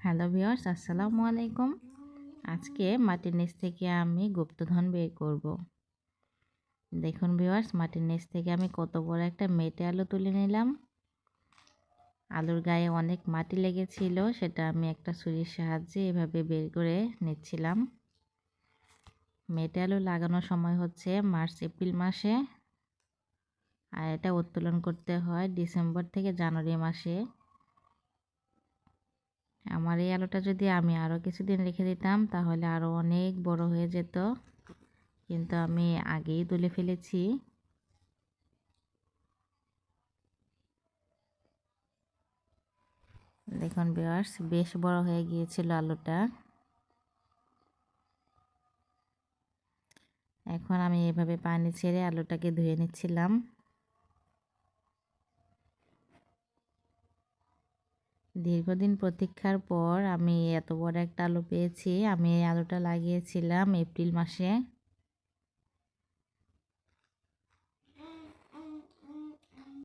Hello viewers, আসসালামু আলাইকুম। আজকে মাটির নিচ থেকে আমি গুপ্তধন বের করব। দেখুন ভিউয়ার্স, মাটির নিচ থেকে আমি কত বড় একটা মেটে আলু তুলে নিলাম। আলুর গায়ে অনেক মাটি লেগেছিল, সেটা আমি একটা ছুরির সাহায্যে এভাবে বের করে নিচ্ছিলাম। মেটে আলু লাগানোর সময় হচ্ছে মার্চ এপ্রিল মাসে, আর এটা উত্তোলন করতে হয় ডিসেম্বর থেকে জানুয়ারি মাসে। আমার এই আলুটা যদি আমি আরও কিছুদিন রেখে দিতাম তাহলে আরও অনেক বড় হয়ে যেত, কিন্তু আমি আগেই তুলে ফেলেছি। দেখুন ভিউয়ার্স, বেশ বড় হয়ে গিয়েছিল আলুটা। এখন আমি এভাবে পানি ছেড়ে আলুটাকে ধুয়ে নিচ্ছিলাম। দীর্ঘদিন প্রতীক্ষার পর আমি এত বড় একটা আলু পেয়েছি। আমি এই আলুটা লাগিয়েছিলাম এপ্রিল মাসে।